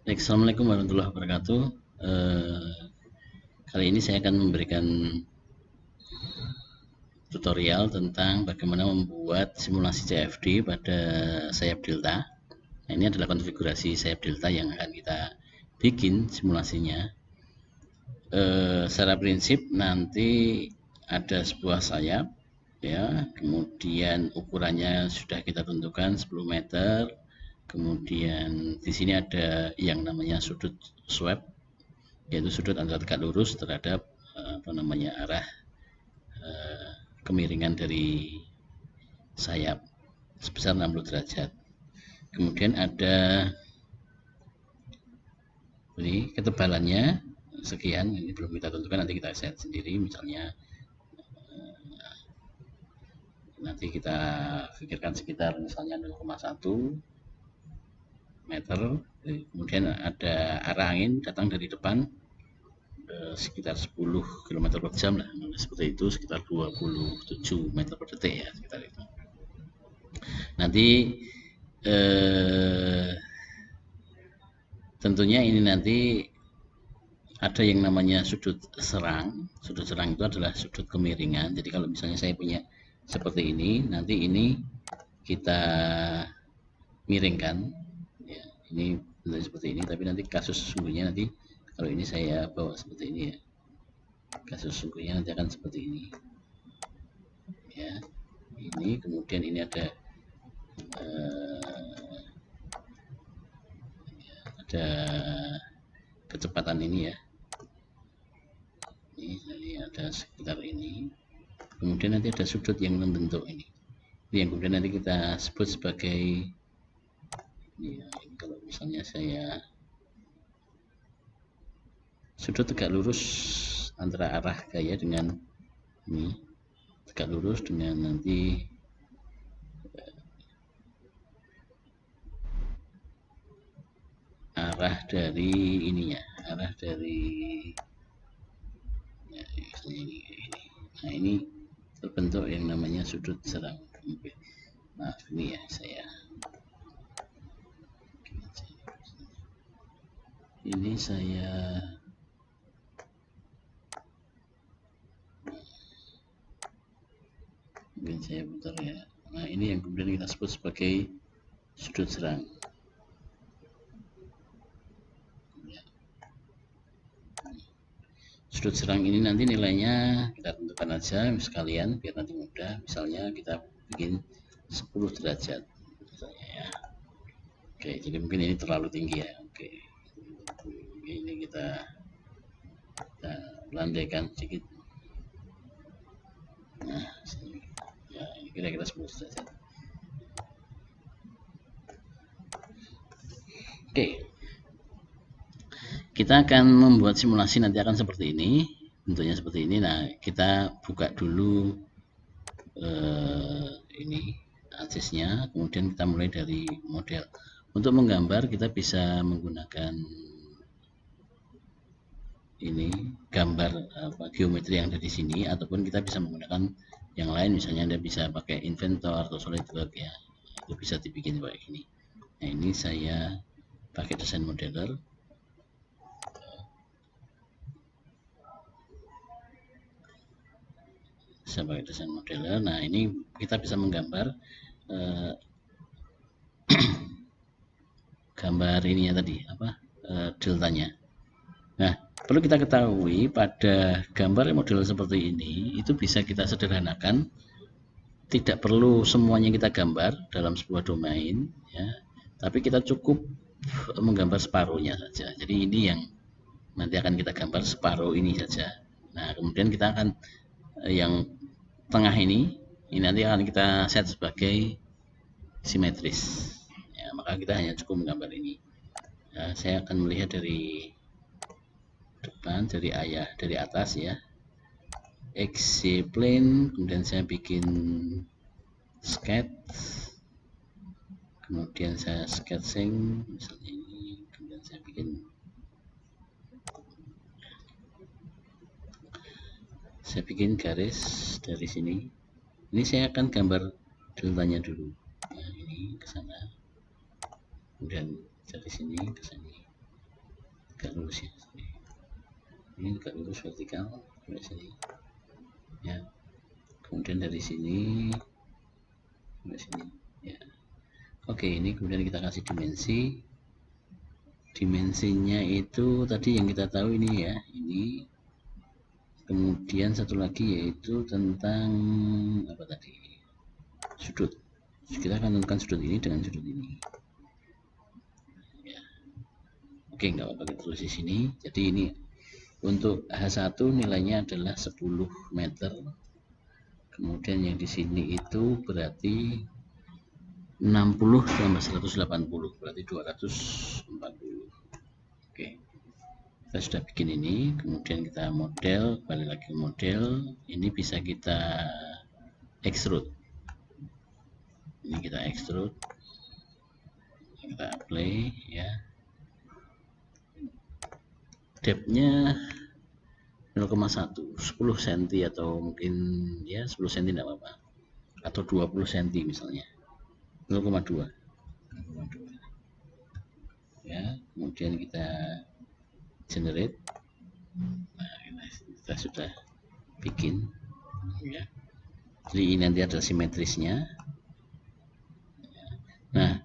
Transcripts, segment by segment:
Baik, Assalamualaikum warahmatullahi wabarakatuh. Kali ini saya akan memberikan tutorial tentang bagaimana membuat simulasi CFD pada sayap delta. Nah, ini adalah konfigurasi sayap delta yang akan kita bikin simulasinya. Secara prinsip nanti ada sebuah sayap, ya, kemudian ukurannya sudah kita tentukan 10 meter. Kemudian di sini ada yang namanya sudut swab, yaitu sudut antara tegak lurus terhadap arah kemiringan dari sayap sebesar 60 derajat. Kemudian ada ini ketebalannya sekian, ini belum kita tentukan, nanti kita set sendiri. Misalnya nanti kita pikirkan sekitar misalnya 0,1 meter. Kemudian ada arah angin datang dari depan sekitar 10 km per jam lah, seperti itu, sekitar 27 meter per detik ya, sekitar itu. Nanti tentunya ini nanti ada yang namanya sudut serang. Sudut serang itu adalah sudut kemiringan. Jadi kalau misalnya saya punya seperti ini, nanti ini kita miringkan ya, ini seperti ini, tapi nanti kasus sesungguhnya nanti kalau ini saya bawa seperti ini ya, kasus sesungguhnya nanti akan seperti ini ya. Ini kemudian ini ada kecepatan ini ya, ini ada sekitar ini. Kemudian nanti ada sudut yang membentuk ini yang kemudian nanti kita sebut sebagai ini ya. Kalau misalnya saya sudut tegak lurus antara arah gaya dengan ini, tegak lurus dengan nanti arah dari ininya, arah dari ya, ini. Nah, ini terbentuk yang namanya sudut serang. Nah, ini ya saya mungkin saya putar ya. Nah, ini yang kemudian kita sebut sebagai sudut serang. Sudut serang ini nanti nilainya kita tentukan aja sekalian biar nanti mudah. Misalnya kita bikin 10 derajat misalnya ya. Oke, jadi mungkin ini terlalu tinggi ya. Oke, ini kita landaikan sedikit. Nah, ya, ini kira-kira 10 derajat. Oke, kita akan membuat simulasi nanti akan seperti ini, bentuknya seperti ini. Nah, kita buka dulu ini aksesnya, kemudian kita mulai dari model. Untuk menggambar kita bisa menggunakan ini gambar geometri yang ada di sini, ataupun kita bisa menggunakan yang lain. Misalnya Anda bisa pakai Inventor atau SolidWorks ya, itu bisa dibikin kayak gini. Nah, ini saya pakai desain modeler. Saya pakai desain modeler. Nah, ini kita bisa menggambar gambar ininya tadi deltanya. Nah, perlu kita ketahui pada gambar model seperti ini itu bisa kita sederhanakan, tidak perlu semuanya kita gambar dalam sebuah domain ya, tapi kita cukup menggambar separuhnya saja. Jadi ini yang nanti akan kita gambar separuh ini saja. Nah, kemudian kita akan yang tengah ini nanti akan kita set sebagai simetris ya, maka kita hanya cukup menggambar ini ya. Saya akan melihat dari depan, dari atas ya, XY plane, kemudian saya bikin sketch, kemudian saya sketching misalnya ini, kemudian saya bikin garis dari sini. Ini saya akan gambar deltanya dulu ya, ini ke sana, kemudian dari sini ke sini. Gak lurus ya, ini gak lurus vertikal dari sini ya, kemudian dari sini sampai sini ya. Oke, ini kemudian kita kasih dimensinya itu tadi yang kita tahu ini ya, ini. Kemudian satu lagi yaitu tentang apa tadi, sudut. Kita akan tentukan sudut ini dengan sudut ini ya. Oke, nggak apa-apa, kita tulis di sini. Jadi ini untuk H1 nilainya adalah 10 meter. Kemudian yang di sini itu berarti 60 tambah 180 berarti 240. Oke, kita sudah bikin ini. Kemudian kita model, balik lagi ke model. Ini bisa kita extrude. Ini kita extrude, kita apply ya. Depthnya 0,1, 10 cm atau mungkin ya 10 cm tidak apa-apa, atau 20 cm misalnya, 0,2 ya. Kemudian kita generate. Nah, kita sudah bikin ya. Jadi ini nanti ada simetrisnya. Nah,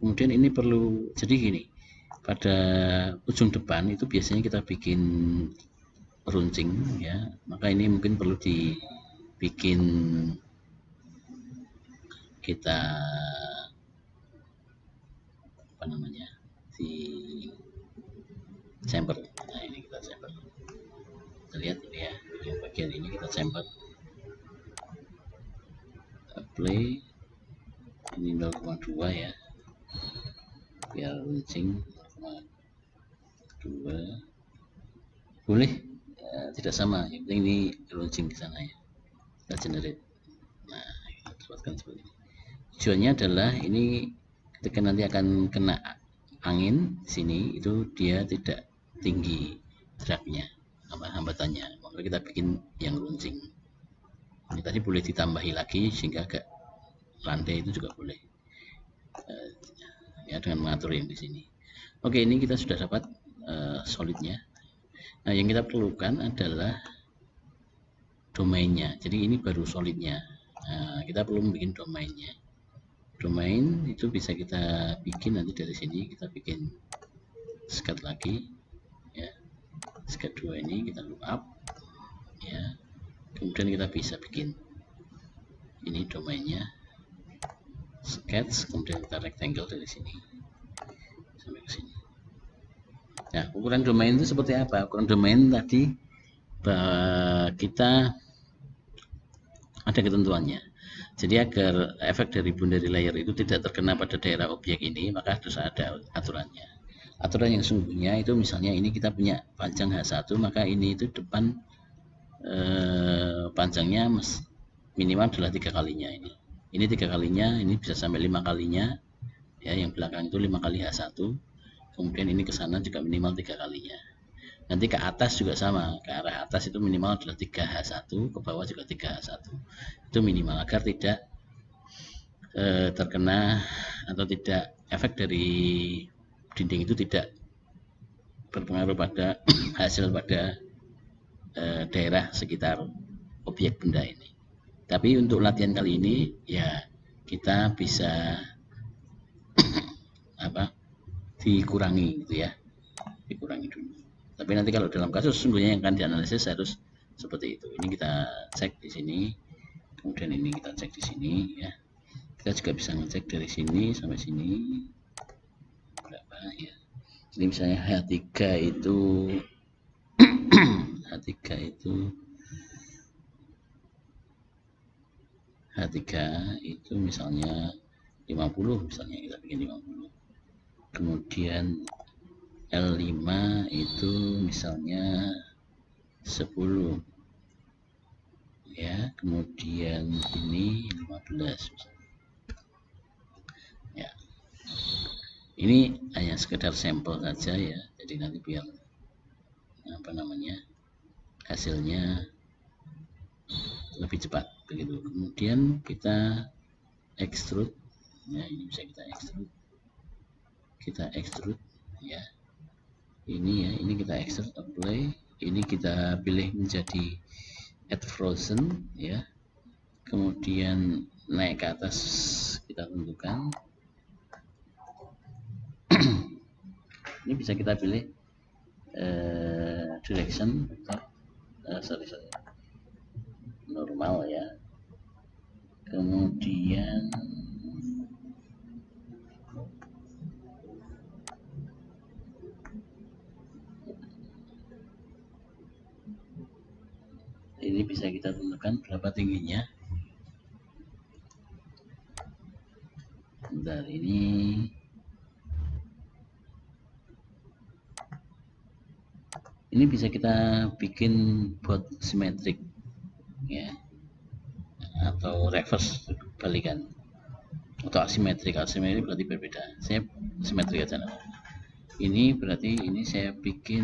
kemudian ini perlu, jadi gini, pada ujung depan itu biasanya kita bikin runcing ya, maka ini mungkin perlu dibikin, kita apa namanya, di chamfer. Nah, ini kita chamfer, kita lihat ini ya, yang bagian ini kita chamfer, apply. Ini 0,2 ya, biar runcing 0,2 boleh ya, tidak sama, yang penting ini runcing ke sana ya, kita generate. Nah, kita dapatkan seperti ini. Tujuannya adalah ini ketika nanti akan kena angin sini itu dia tidak tinggi dragnya, hambatannya, maka kita bikin yang runcing. Ini tadi boleh ditambahi lagi sehingga agak landai, itu juga boleh ya, dengan mengatur yang di sini. Oke, ini kita sudah dapat solidnya. Nah, yang kita perlukan adalah domainnya. Jadi ini baru solidnya. Nah, kita perlu bikin domainnya. Domain itu bisa kita bikin nanti dari sini, kita bikin skat lagi ya, skat 2 ini kita lookup ya. Kemudian kita bisa bikin ini domainnya, sketch, kemudian kita rectangle dari sini sampai ke sini. Nah, ukuran domain itu seperti apa? Ukuran domain tadi kita ada ketentuannya. Jadi agar efek dari boundary layer itu tidak terkena pada daerah objek ini, maka harus ada aturannya. Aturan yang sungguhnya itu misalnya ini kita punya panjang H1, maka ini itu depan panjangnya minimal adalah 3 kalinya ini. Ini 3 kalinya, ini bisa sampai 5 kalinya ya, yang belakang itu 5 kali H1. Kemudian ini ke sana juga minimal 3 kalinya. Nanti ke atas juga sama, ke arah atas itu minimal adalah 3H1, ke bawah juga 3H1. Itu minimal agar tidak terkena atau tidak, efek dari dinding itu tidak berpengaruh pada hasil pada daerah sekitar objek benda ini. Tapi untuk latihan kali ini ya kita bisa apa, dikurangi gitu ya, dikurangi dulu. Tapi nanti kalau dalam kasus sesungguhnya yang akan dianalisis harus seperti itu. Ini kita cek di sini, kemudian ini kita cek di sini ya. Kita juga bisa ngecek dari sini sampai sini berapa ya. Ini misalnya H3 itu misalnya 50, misalnya kita bikin 50. Kemudian L5 itu misalnya 10 ya, kemudian ini 15 misalnya. Ya, ini hanya sekedar sampel saja ya, jadi nanti biar apa namanya, hasilnya lebih cepat begitu. Kemudian kita extrude ya, ini bisa kita extrude ya. Ini kita extrude, apply, ini kita pilih menjadi add frozen ya. Kemudian naik ke atas kita tentukan. Ini bisa kita pilih direction sorry normal ya. Kemudian ini bisa kita tentukan berapa tingginya. Bentar, ini bisa kita bikin buat simetrik ya, atau reverse balikan, atau asimetrik. Asimetrik berarti berbeda. Saya simetrik aja. Ini berarti ini saya bikin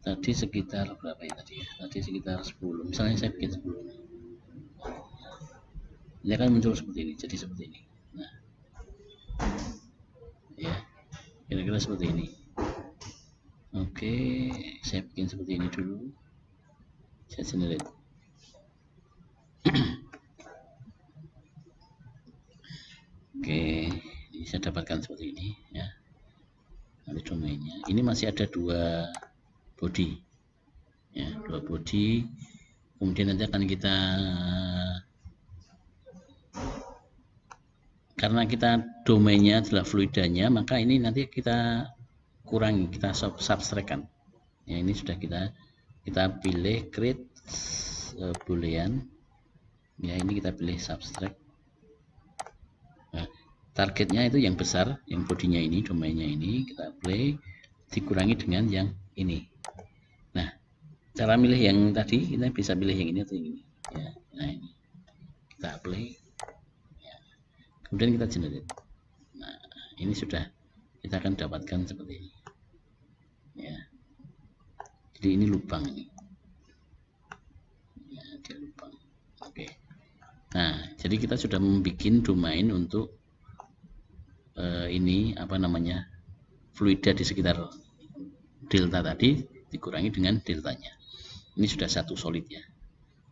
tadi sekitar berapa ya tadi ya? Tadi sekitar 10. Misalnya saya bikin 10. Ini akan muncul seperti ini, jadi seperti ini. Nah, ya, kira-kira seperti ini. Oke, saya bikin seperti ini dulu. Saya generate. Oke, ini saya dapatkan seperti ini ya. Nanti domainnya. Ini masih ada 2 body. Ya, 2 body. Kemudian nanti akan kita, karena kita domainnya adalah fluidanya, maka ini nanti kita kurangi, kita subtract-kan. Ya, ini sudah kita pilih create boolean. Ya, ini kita pilih subtract. Nah, targetnya itu yang besar, yang bodinya ini, domainnya ini kita apply, dikurangi dengan yang ini. Nah, cara milih yang tadi kita bisa pilih yang ini atau yang ini ya. Nah, ini kita apply ya. Kemudian kita generate. Nah, ini sudah kita akan dapatkan seperti ini ya. Jadi ini lubang ini ya, dia lubang. Oke. Nah, jadi kita sudah membuat domain untuk ini apa namanya, fluida di sekitar delta tadi dikurangi dengan deltanya. Ini sudah satu solid ya.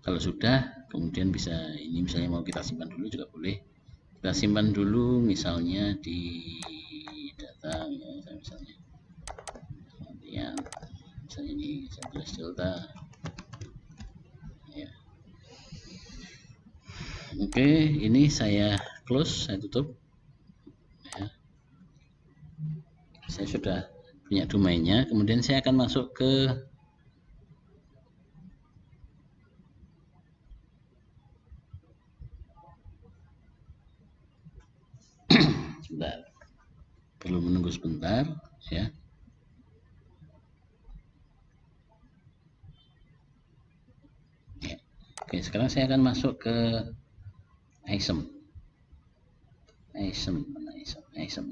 Kalau sudah, kemudian bisa ini misalnya mau kita simpan dulu juga boleh. Kita simpan dulu misalnya di data ya, misalnya ini saya tulis delta ya. Oke, ini saya close, saya tutup ya. Saya sudah punya domainnya. Kemudian saya akan masuk ke sebentar, perlu menunggu sebentar ya. Oke, sekarang saya akan masuk ke item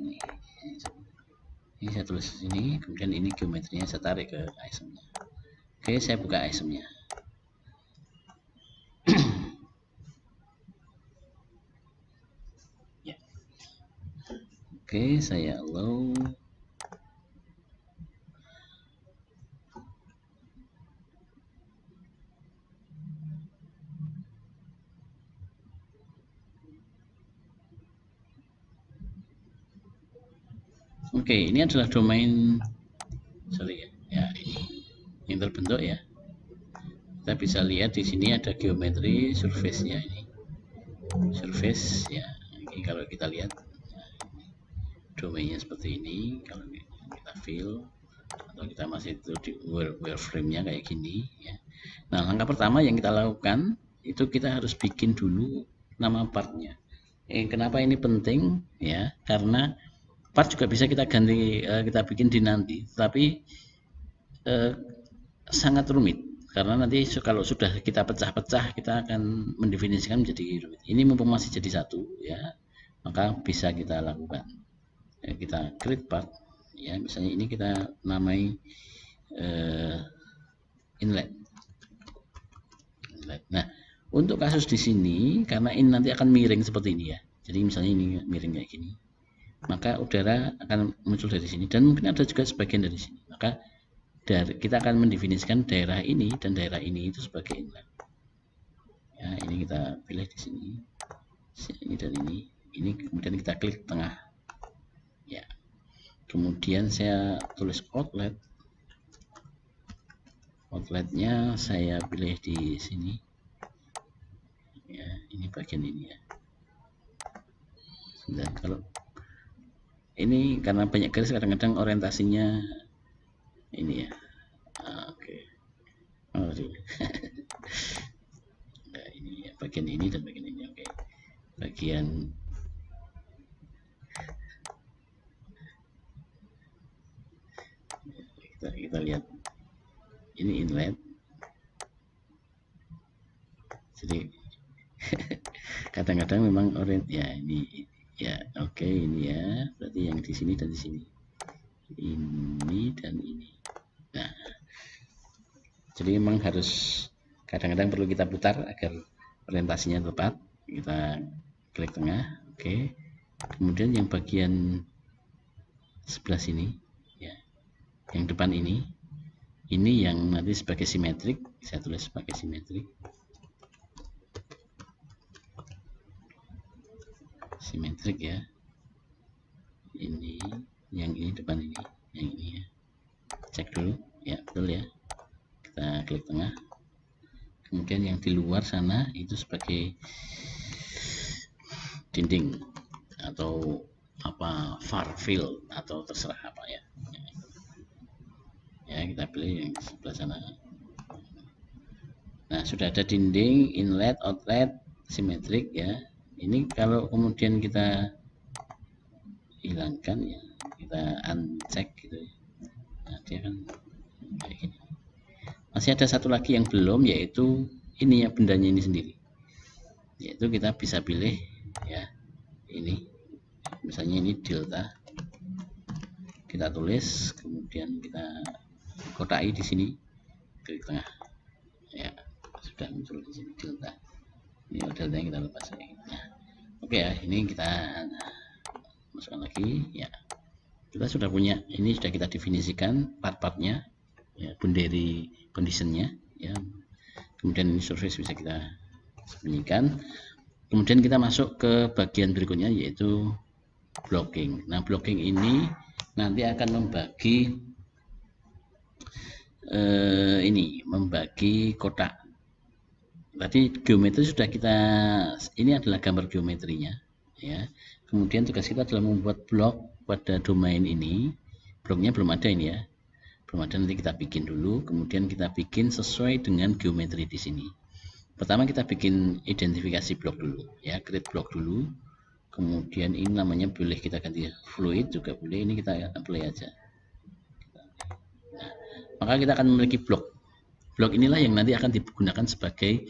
ini. Ini saya tulis di sini, kemudian ini geometrinya saya tarik ke itemnya. Oke, saya buka itemnya. Ya. Oke, saya allow. Oke, ini adalah domain, sorry ya, ini yang terbentuk ya. Kita bisa lihat di sini ada geometri surface-nya ini. Surface ya. Ini kalau kita lihat domainnya seperti ini, kalau kita fill atau kita masih itu di wireframe-nya kayak gini ya. Nah, langkah pertama yang kita lakukan itu kita harus bikin dulu nama partnya. Kenapa ini penting ya? Karena part juga bisa kita ganti, kita bikin di nanti, tapi sangat rumit karena nanti kalau sudah kita pecah-pecah kita akan mendefinisikan menjadi rumit. Ini mumpung masih jadi satu ya, maka bisa kita lakukan ya, kita create part ya, misalnya ini kita namai inlet. Nah, untuk kasus di sini karena ini nanti akan miring seperti ini ya, jadi misalnya ini miring kayak gini, maka udara akan muncul dari sini, dan mungkin ada juga sebagian dari sini. Maka kita akan mendefinisikan daerah ini dan daerah ini itu sebagai inlet. Ya, ini kita pilih di sini, ini dan ini kemudian kita klik tengah. Ya, kemudian saya tulis outlet. Outletnya saya pilih di sini. Ya, ini bagian ini ya. Dan kalau ini karena banyak garis kadang-kadang orientasinya ini ya. Oke. Oh, nah, ini ya, bagian ini dan bagian ini. Oke. Bagian kita lihat ini inlet. Jadi kadang-kadang memang ya ini ya. Oke, ini ya, berarti yang di sini dan di sini, ini dan ini. Nah, jadi memang harus kadang-kadang perlu kita putar agar orientasinya tepat. Kita klik tengah. Oke, kemudian yang bagian sebelah sini ya, yang depan ini yang nanti sebagai simetrik, saya tulis sebagai simetrik. Simetrik ya, ini yang ini depan ini, yang ini ya, cek dulu ya, betul ya, kita klik tengah. Kemudian yang di luar sana itu sebagai dinding atau apa, far field atau terserah apa ya. Ya, kita pilih yang sebelah sana. Nah, sudah ada dinding, inlet, outlet, simetrik ya. Ini kalau kemudian kita hilangkan ya, kita uncheck gitu ya. Nah, dia kan kayak gini. Masih ada satu lagi yang belum, yaitu ini ya, bendanya ini sendiri. Yaitu kita bisa pilih ya, ini misalnya ini delta, kita tulis, kemudian kita kotai di sini, klik tengah ya, sudah muncul di sini delta. Ini delta yang kita lepas ya. Nah, oke ya, ini kita masukkan lagi ya. Kita sudah punya, ini sudah kita definisikan part-partnya ya, boundary conditionnya ya. Kemudian ini surface bisa kita sembunyikan. Kemudian kita masuk ke bagian berikutnya, yaitu blocking. Nah, blocking ini nanti akan membagi membagi kotak. Tadi geometri sudah kita, ini adalah gambar geometrinya ya. Kemudian tugas kita adalah membuat blok pada domain ini. Bloknya belum ada ini ya, belum ada, nanti kita bikin dulu. Kemudian kita bikin sesuai dengan geometri di sini. Pertama kita bikin identifikasi blok dulu ya, create blok dulu. Kemudian ini namanya boleh kita ganti fluid juga boleh, ini kita apply aja. Nah, maka kita akan memiliki blok. Blok inilah yang nanti akan digunakan sebagai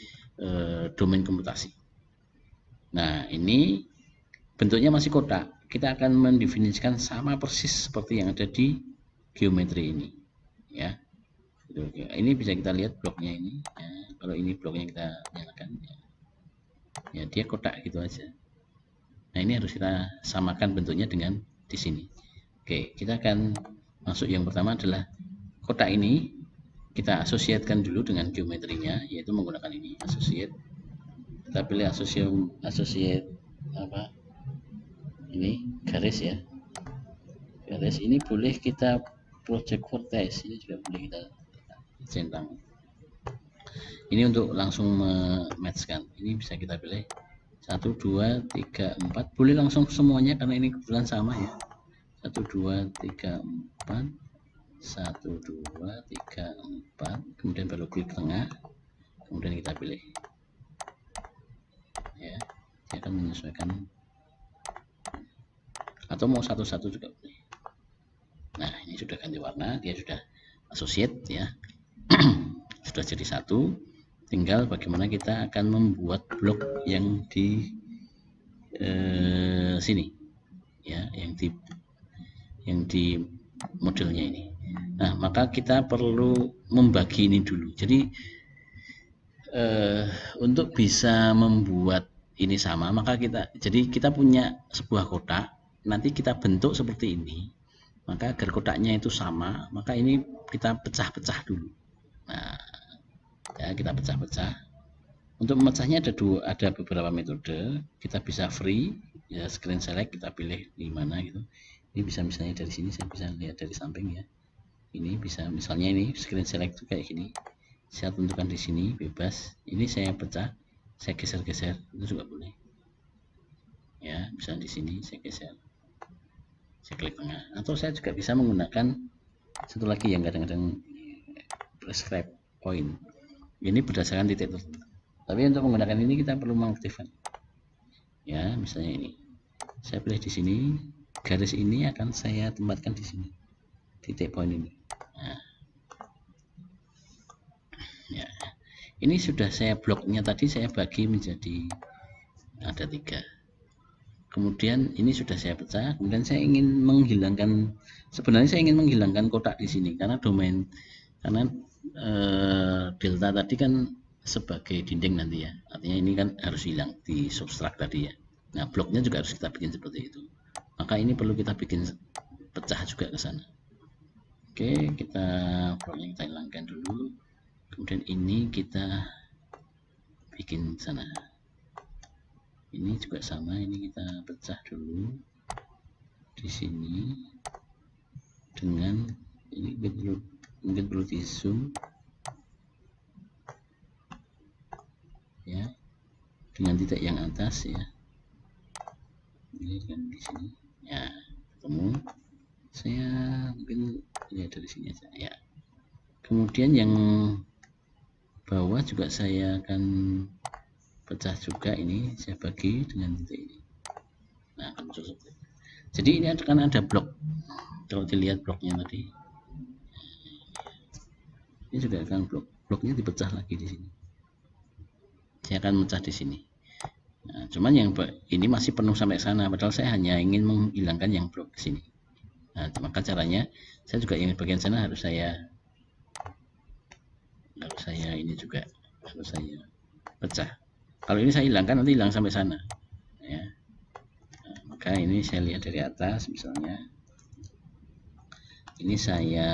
domain komputasi. Nah, ini bentuknya masih kotak. Kita akan mendefinisikan sama persis seperti yang ada di geometri ini ya. Ini bisa kita lihat bloknya ini ya. Kalau ini bloknya kita nyalakan ya, dia kotak gitu aja. Nah, ini harus kita samakan bentuknya dengan di sini. Oke, kita akan masuk, yang pertama adalah kotak ini kita asosiatkan dulu dengan geometrinya, yaitu menggunakan ini associate. Kita pilih associate apa, ini garis ya, garis ini boleh kita project vertex, ini juga boleh kita centang. Ini untuk langsung matchkan, ini bisa kita pilih 1, 2, 3, 4, boleh langsung semuanya karena ini kebetulan sama ya. 1, 2, 3, 4, 1, 2, 3, 4, kemudian baru klik tengah, kemudian kita pilih ya, dia akan menyesuaikan, atau mau satu-satu juga boleh. Nah, ini sudah ganti warna, dia sudah associate ya. Sudah jadi satu, tinggal bagaimana kita akan membuat blok yang di sini ya, yang di modelnya ini. Nah, maka kita perlu membagi ini dulu. Jadi untuk bisa membuat ini sama, maka kita punya sebuah kotak nanti kita bentuk seperti ini, maka agar kotaknya itu sama, maka ini kita pecah-pecah dulu. Nah, ya kita pecah-pecah. Untuk memecahnya ada beberapa metode. Kita bisa free, ya screen select, kita pilih di mana gitu. Ini bisa misalnya dari sini, saya bisa lihat dari samping ya. Ini bisa misalnya ini screen select itu kayak gini. Saya tentukan di sini bebas. Ini saya pecah, saya geser-geser, itu juga boleh. Ya, bisa di sini saya geser. Saya klik tengah. Atau saya juga bisa menggunakan satu lagi yang kadang-kadang prescribe point. Ini berdasarkan titik tertentu. Tapi untuk menggunakan ini kita perlu mengaktifkan. Ya, misalnya ini. Saya pilih di sini, garis ini akan saya tempatkan di sini. Titik poin ini. Nah. Ya. Ini sudah saya bloknya tadi saya bagi menjadi ada 3. Kemudian ini sudah saya pecah, kemudian saya ingin menghilangkan, sebenarnya saya ingin menghilangkan kotak di sini karena domain, karena delta tadi kan sebagai dinding nanti ya, artinya ini kan harus hilang di substrak tadi ya. Nah, bloknya juga harus kita bikin seperti itu, maka ini perlu kita bikin pecah juga ke sana. Oke, kita bloknya kita hilangkan dulu, kemudian ini kita bikin sana. Ini juga sama, ini kita pecah dulu di sini dengan ini mungkin perlu di zoom ya, dengan titik yang atas ya, ini kan di sini ya, ketemu. Saya mungkin lihat dari sini aja ya. Kemudian yang bawah juga saya akan pecah juga, ini saya bagi dengan titik ini. Nah, akan muncul seperti itu. Jadi ini akan ada blok, kalau dilihat bloknya tadi ini juga akan bloknya dipecah lagi di sini. Saya akan mecah di sini. Nah, cuman yang ini masih penuh sampai sana, padahal saya hanya ingin menghilangkan yang blok di sini. Nah, maka caranya saya juga ingin bagian sana harus saya ini juga harus saya pecah. Kalau ini saya hilangkan nanti hilang sampai sana. Ya. Nah, maka ini saya lihat dari atas misalnya. Ini saya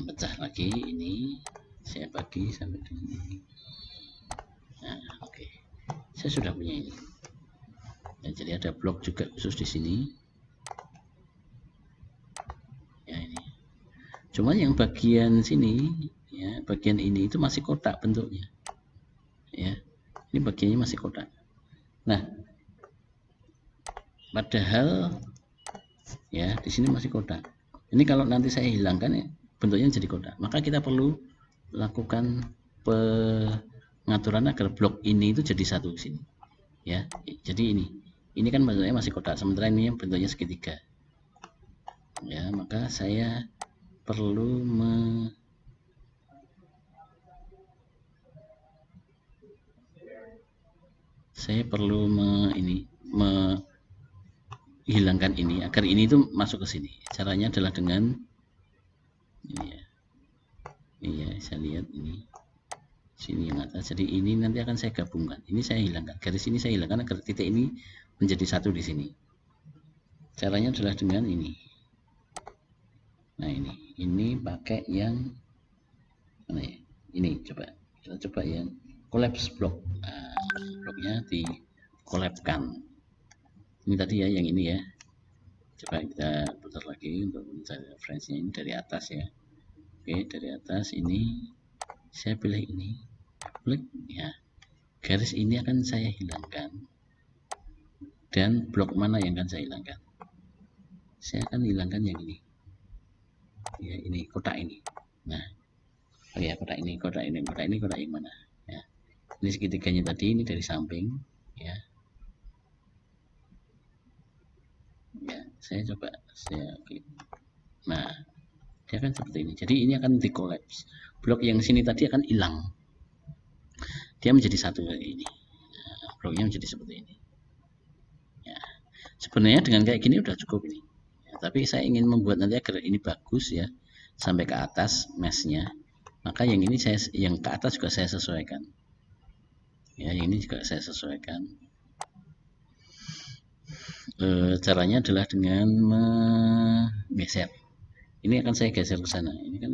pecah lagi, ini saya bagi sampai dengan ini. Nah, oke. Saya sudah punya ini. Ya, jadi ada blok juga khusus di sini. Ya, ini. Cuman yang bagian sini, ya, bagian ini itu masih kotak bentuknya. Ya, ini bagiannya masih kotak. Nah, padahal ya di sini masih kotak. Ini kalau nanti saya hilangkan ya, bentuknya jadi kotak. Maka kita perlu lakukan pengaturan agar blok ini itu jadi satu di sini. Ya, jadi ini kan bentuknya masih kotak, sementara ini bentuknya segitiga. Ya, maka saya perlu hilangkan ini agar ini itu masuk ke sini. Caranya adalah dengan ini ya. Ini ya, saya lihat ini sini yang atas. Jadi ini nanti akan saya gabungkan. Ini saya hilangkan. Garis ini saya hilangkan agar titik ini menjadi satu di sini. Caranya adalah dengan ini. Nah, ini pakai yang mana ya? Ini coba. Kita coba yang collapse block. Nah, bloknya di collapse-kan. Ini tadi ya, yang ini ya. Coba kita putar lagi untuk mencari referensinya. Ini dari atas ya. Oke, dari atas ini saya pilih ini, klik ya. Garis ini akan saya hilangkan. Dan blok mana yang akan saya hilangkan? Saya akan hilangkan yang ini. Ya, ini kotak ini. Nah, oh ya, kotak ini yang mana? Ya. Ini segitiganya tadi, ini dari samping ya. Ya, saya coba saya klik. Nah, dia akan seperti ini. Jadi ini akan di-collapse. Blok yang sini tadi akan hilang. Dia menjadi satu kayak ini. Nah, bloknya menjadi seperti ini. Ya. Sebenarnya dengan kayak gini udah cukup ini. Ya, tapi saya ingin membuat nanti agar ini bagus ya, sampai ke atas meshnya. Maka yang ini yang ke atas juga saya sesuaikan. Ya, yang ini juga saya sesuaikan. caranya adalah dengan menggeser. Ini akan saya geser ke sana. Ini kan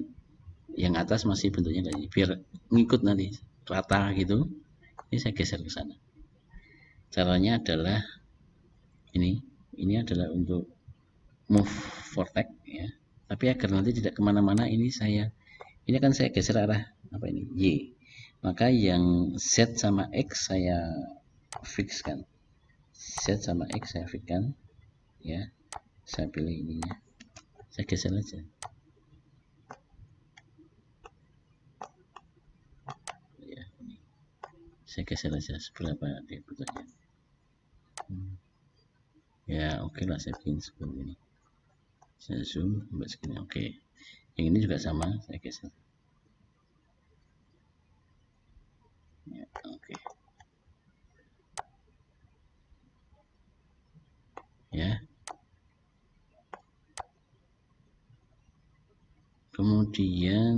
yang atas masih bentuknya kayak ini, biar ngikut nanti rata gitu. Ini saya geser ke sana. Caranya adalah ini adalah untuk move vortex ya. Tapi agar nanti tidak kemana-mana, ini akan saya geser arah apa ini Y. Maka yang Z sama X saya fixkan. Z sama X saya fixkan ya. Saya pilih ininya. Saya geser aja. Ya, ini. Saya geser aja seberapa dia butuhnya. Ya, oke lah, saya bikin seperti ini. Saya zoom sampai segini. Oke. Yang ini juga sama, saya geser. Ya, oke. Ya. Kemudian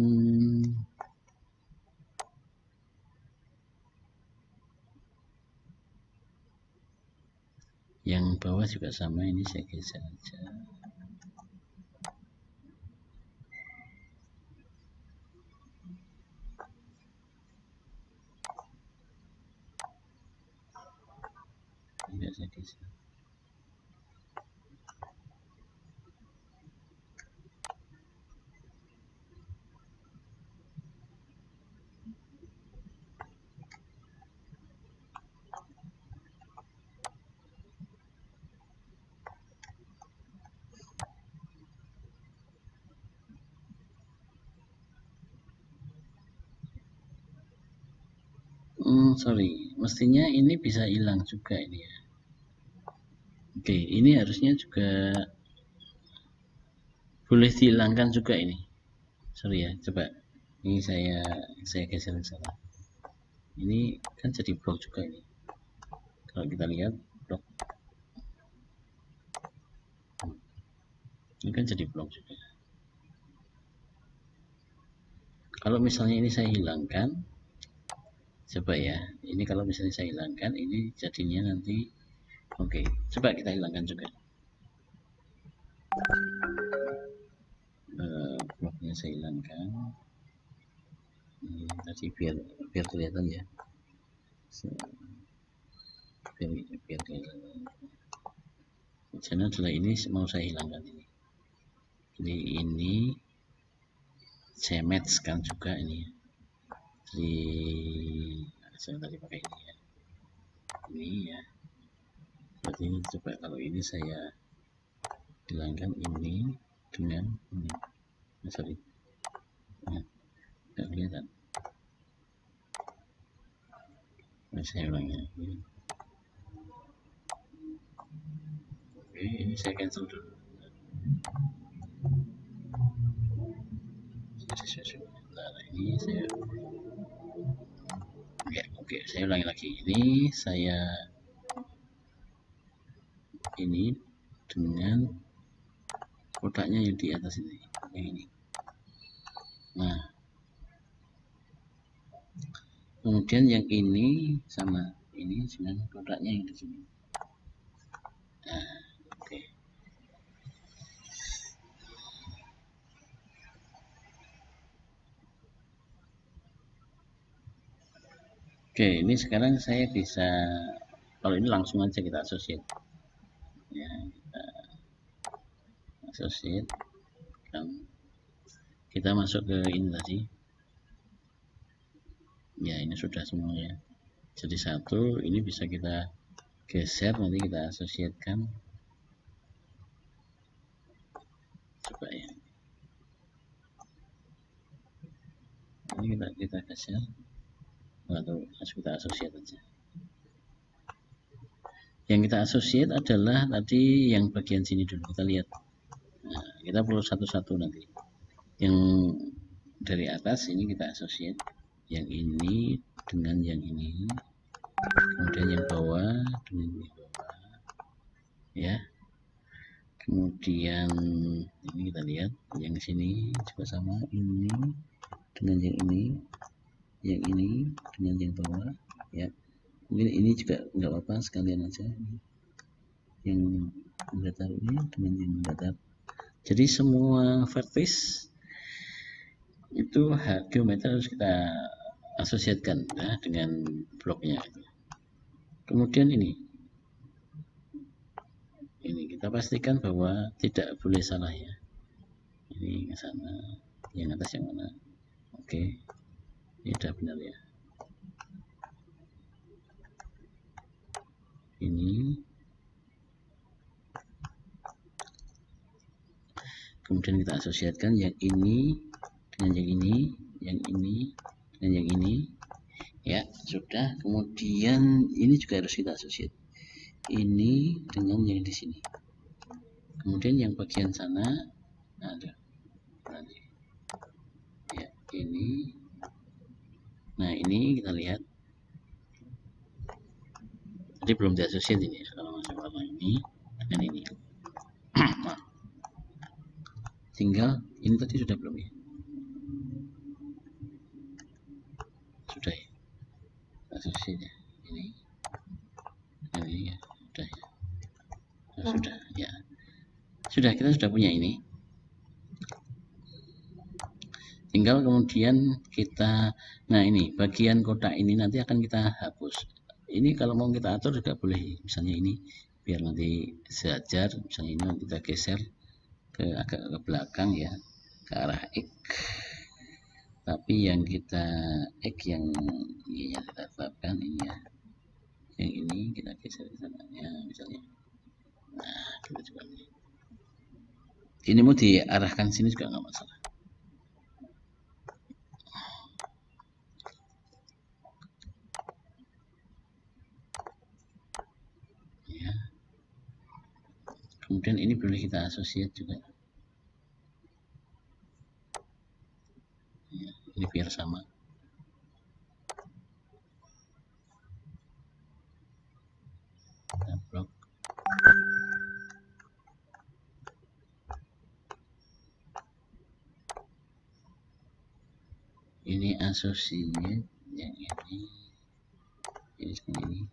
yang bawah juga sama, ini saya geser aja. Tidak saya geser. Sorry, mestinya ini bisa hilang juga ini ya. Oke, ini harusnya juga boleh dihilangkan juga ini. Sorry ya, coba ini saya geser ke sana. Ini kan jadi blok juga ini. Kalau kita lihat blok, ini kan jadi blok juga. Kalau misalnya ini saya hilangkan, coba ya, ini kalau misalnya saya hilangkan, ini jadinya nanti oke, coba kita hilangkan juga. Bloknya saya hilangkan. Ini tadi biar kelihatan ya. Biar kelihatan. Jadi adalah ini mau saya hilangkan ini. Jadi ini saya match kan juga ini. Jadi saya tadi pakai ini ya. Ini ya. Berarti coba kalau ini saya hilangkan ini dengan ini. Sorry. Nah, tidak kelihatan. Nah, saya ulangnya. Oke, ini saya cancel dulu. Nah, ini saya oke, saya ulangi lagi. Ini saya ini dengan kotaknya yang di atas ini, yang ini. Nah, kemudian yang ini sama ini dengan kotaknya yang di sini. Nah, oke. Oke, ini sekarang saya bisa, kalau ini langsung aja kita associate. Ya, kita associate. Kita masuk ke ini tadi. Ya, ini sudah semuanya. Jadi satu, ini bisa kita geser, nanti kita associatekan. Coba ya. Ini kita geser. Atau kita associate aja. Yang kita associate adalah tadi yang bagian sini dulu, kita lihat. Nah, kita perlu satu-satu nanti. Yang dari atas ini kita associate, yang ini dengan yang ini, kemudian yang bawah dengan yang bawah, ya. Kemudian ini kita lihat, yang sini juga sama, ini dengan yang ini dengan yang bawah, ya. Mungkin ini juga nggak apa-apa, sekalian aja. yang mendatar ini dengan yang mendatar. Jadi semua vertis itu geometri harus kita asosiasikan ya, dengan bloknya. Kemudian ini kita pastikan bahwa tidak boleh salah ya. Ini ke sana, yang atas yang mana? Oke, ini sudah benar ya. Ini kemudian kita asosiasikan yang ini dengan yang ini, yang ini dan yang ini ya sudah. Kemudian ini juga harus kita asosiasikan ini dengan yang di sini. Kemudian yang bagian sana ada nanti ya ini. Nah ini kita lihat jadi belum diasosiasi ini kalau masuk warna ini dengan ini. Nah, tinggal ini tadi sudah belum ya? Sudah ya, asosiasinya ini ya sudah ya. Oh, sudah ya, sudah, kita sudah punya ini. Tinggal kemudian kita, nah ini bagian kotak ini nanti akan kita hapus. Ini kalau mau kita atur juga boleh, misalnya ini biar nanti sejajar, misalnya ini kita geser ke agak ke belakang ya, ke arah X. Tapi yang kita X yang ini yang kita tetapkan ini ya, yang ini kita geser ke sana ya, misalnya. Nah kita coba ini mau diarahkan sini juga nggak masalah. Ya. Kemudian ini boleh kita asosiasi juga. Ya, ini biar sama. Kita blok. Ini asosiasinya yang ini dengan ini,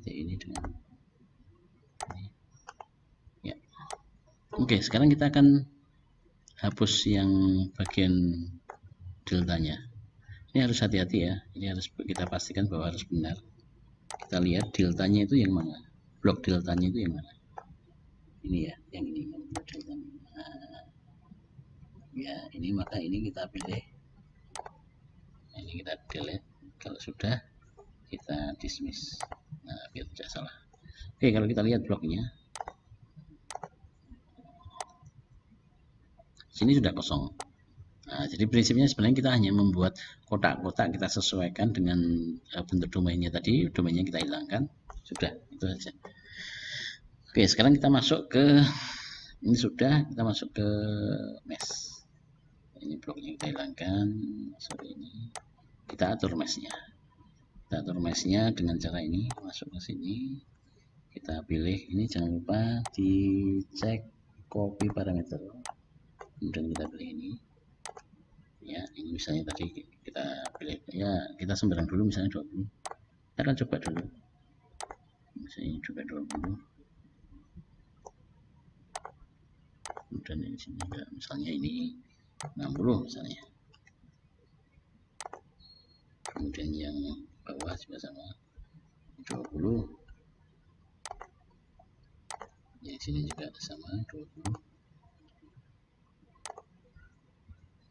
ini dengan ini. Ya. Oke, sekarang kita akan hapus yang bagian deltanya. Ini harus hati-hati ya. Ini harus kita pastikan bahwa harus benar. Kita lihat deltanya itu yang mana. Blok deltanya itu yang mana. Ini ya, yang ini blok deltanya. Nah, ya, ini maka ini kita pilih. Ini kita delete. Kalau sudah kita dismiss. Nah, biar tidak salah. Oke, kalau kita lihat bloknya, sini sudah kosong. Nah, jadi prinsipnya sebenarnya kita hanya membuat kotak-kotak, kita sesuaikan dengan bentuk domainnya tadi, domainnya kita hilangkan, sudah itu saja. Oke, sekarang kita masuk ke ini sudah, kita masuk ke mesh. Ini bloknya kita hilangkan, sorry ini kita atur meshnya. Kita atur meshnya dengan cara ini, masuk ke sini, kita pilih ini, jangan lupa dicek copy parameter, kemudian kita pilih ini. Ya ini misalnya tadi kita pilih ya, kita sembarang dulu misalnya 20, kita akan coba dulu misalnya coba 20, kemudian di sini juga misalnya ini 60 misalnya, kemudian yang bawah juga sama 20, yang sini juga sama 20,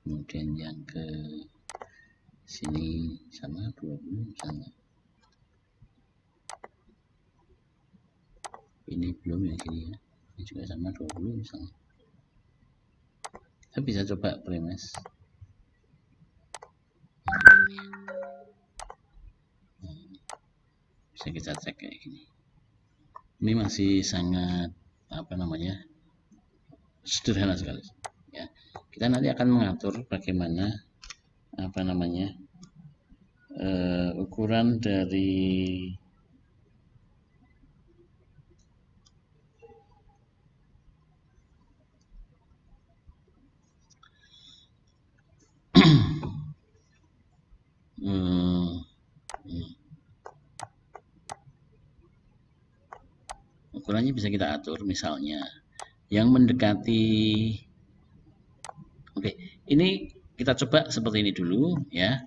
kemudian yang ke sini sama 20 misalnya. Ini belum yang sini ya, ini juga sama 20 misalnya. Kita bisa coba premes. Bisa kita cek kayak gini. Ini masih sangat apa namanya, sederhana sekali ya. Kita nanti akan mengatur bagaimana apa namanya ukuran dari ukurannya bisa kita atur, misalnya yang mendekati. Oke, ini kita coba seperti ini dulu ya,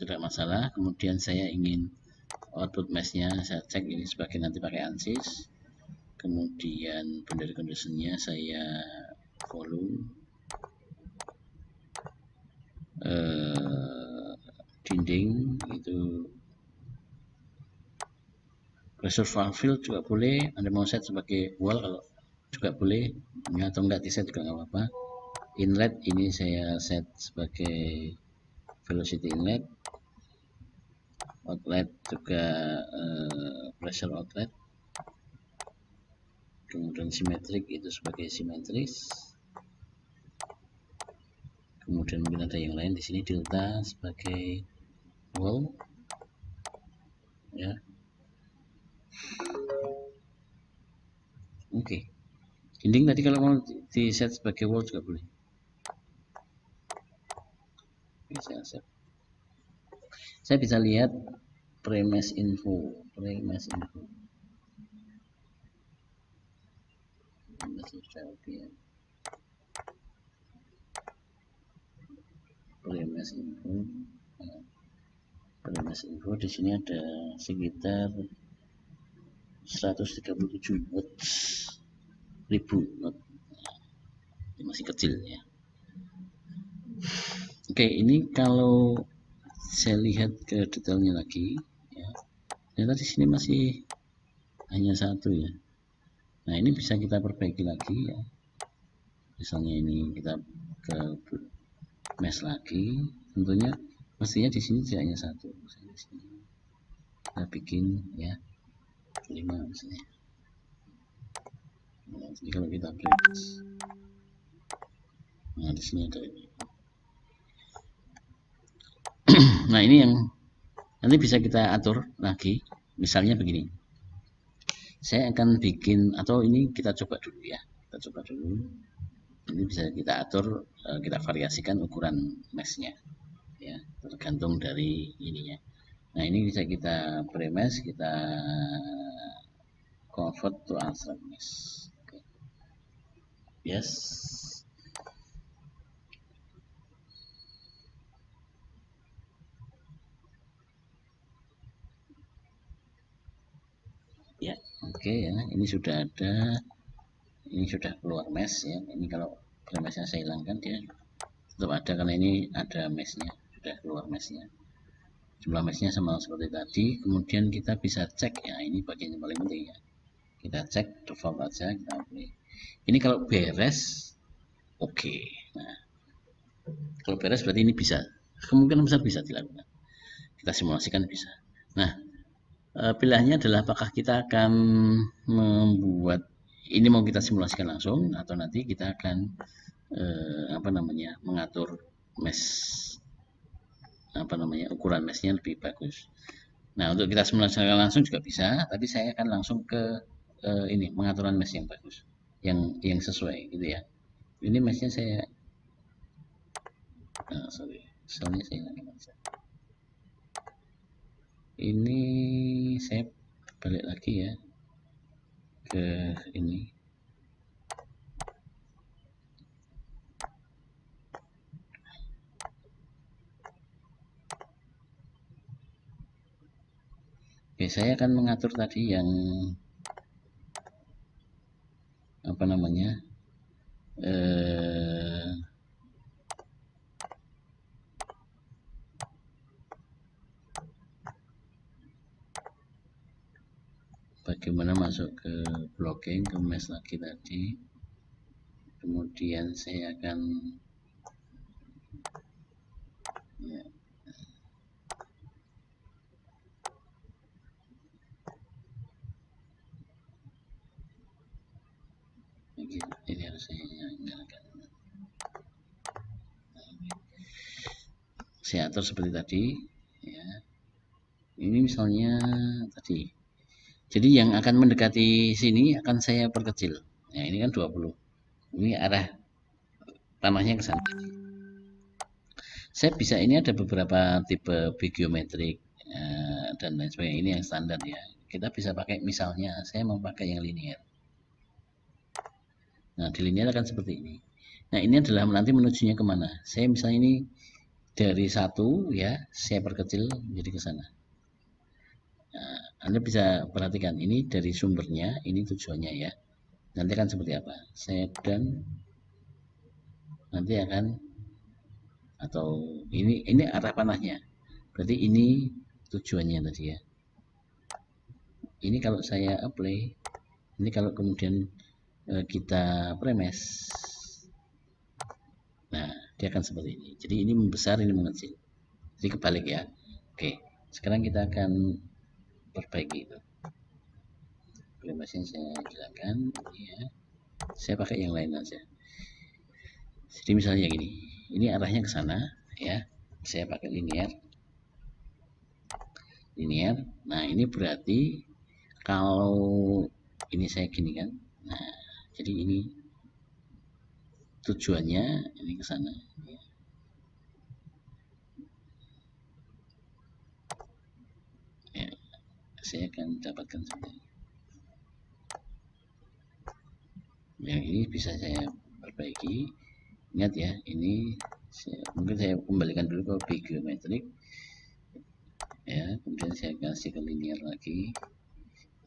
tidak masalah. Kemudian saya ingin output mesh-nya saya cek ini sebagai nanti pakai ANSYS. Kemudian boundary condition-nya saya volume, dinding itu pressure valve fill juga boleh. Anda mau set sebagai wall kalau juga boleh, atau enggak di set juga nggak apa-apa. Inlet ini saya set sebagai velocity inlet. Outlet juga pressure outlet. Kemudian simetrik itu sebagai simetris. Kemudian mungkin ada yang lain di sini, delta sebagai wall ya. Oke. Dinding tadi kalau mau di set sebagai wall juga boleh. Bisa set. Saya bisa lihat premesh info. Premesh info di sini ada sekitar 137 ribu watt. Masih kecil ya. Oke, ini kalau saya lihat ke detailnya lagi ya, ternyata di sini masih hanya satu ya. Nah, ini bisa kita perbaiki lagi ya. Misalnya ini kita ke mesh lagi, tentunya mestinya di sini tidak hanya satu. Misalnya di sini kita bikin ya 5 misalnya. Nah, jadi kalau kita press, nah di sini ada ini. Nah, ini yang nanti bisa kita atur lagi. Misalnya begini, saya akan bikin, atau ini kita coba dulu ya, kita coba dulu. Ini bisa kita atur, kita variasikan ukuran meshnya ya, tergantung dari ininya. Nah, ini bisa kita premesh, kita convert to abstract mesh. Okay. Yes. Ya, oke ya. Ini sudah ada. Ini sudah keluar mesh ya. Ini kalau premeshnya saya hilangkan, dia tetap ada karena ini ada meshnya, sudah keluar meshnya. Jumlah meshnya sama seperti tadi. Kemudian kita bisa cek ya. Ini bagian yang paling penting ya. Kita cek default aja, kita apply. Ini kalau beres, oke. Nah, kalau beres berarti ini bisa, kemungkinan besar bisa dilakukan. Kita simulasikan bisa. Nah, pilihannya adalah apakah kita akan membuat ini, mau kita simulasikan langsung, atau nanti kita akan mengatur mesh, ukuran meshnya lebih bagus. Nah, untuk kita simulasikan langsung juga bisa, tapi saya akan langsung ke ini pengaturan mesh yang bagus, yang sesuai gitu ya. Ini meshnya saya soalnya saya ini saya balik lagi ya ke ini. Oke, saya akan mengatur tadi yang bagaimana masuk ke blocking, ke mesh lagi tadi. Kemudian saya akan ya, ini harus saya nyalakan. Saya atur seperti tadi ya. Ini misalnya tadi, jadi yang akan mendekati sini akan saya perkecil. Nah, ini kan 20, ini arah tanahnya ke sana. Saya bisa, ini ada beberapa tipe bigiometrik dan lain sebagainya. Ini yang standar ya. Kita bisa pakai, misalnya saya mau pakai yang linear. Nah, di linear akan seperti ini. Nah, ini adalah nanti menujunya kemana. Saya misalnya ini dari 1 ya, saya perkecil jadi ke sana. Nah, Anda bisa perhatikan ini dari sumbernya, ini tujuannya ya. Nanti akan seperti apa. Saya dan nanti akan, atau ini arah panahnya. Berarti ini tujuannya tadi ya. Ini kalau saya apply, ini kalau kemudian kita premes, nah dia akan seperti ini. Jadi ini membesar, ini mengecil. Jadi kebalik ya. Oke, sekarang kita akan perbaiki itu. Premesnya saya hilangkan ya. Saya pakai yang lain aja. Jadi misalnya gini, ini arahnya ke sana ya. Saya pakai linear. Nah, ini berarti kalau ini saya gini kan. Nah, jadi ini tujuannya ini ke sana. Ya, saya akan dapatkan sendiri. Yang ini bisa saya perbaiki. Ingat ya, ini mungkin saya kembalikan dulu ke geometrik ya, kemudian saya kasih ke linear lagi.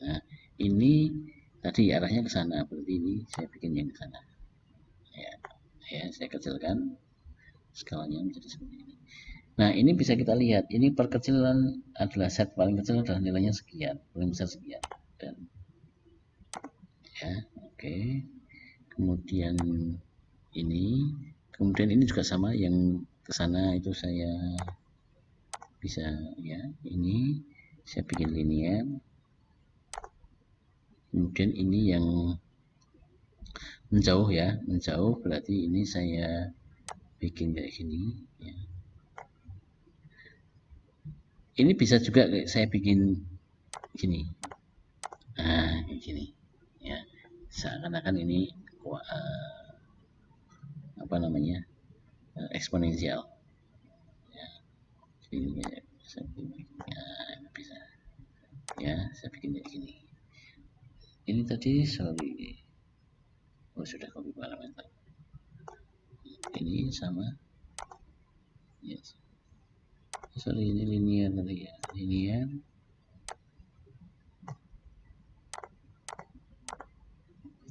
Nah, ini tadi arahnya ke sana, berarti ini saya bikin yang ke sana ya, saya kecilkan skalanya menjadi seperti ini. Nah, ini bisa kita lihat, ini perkecilan adalah set paling kecil adalah nilainya sekian, paling besar sekian, dan ya oke. Kemudian ini juga sama, yang ke sana itu saya bisa ya, ini saya bikin linear. Kemudian ini yang menjauh ya, menjauh berarti ini saya bikin kayak gini ya. Ini bisa juga saya bikin gini, nah kayak gini ya, seakan-akan ini apa namanya, eksponensial ya. Ini saya bikin, ya, bisa ya, saya bikin kayak gini. Ini tadi sorry, sudah copy parameter. Ini sama yes. Sorry, ini linear tadi ya, linear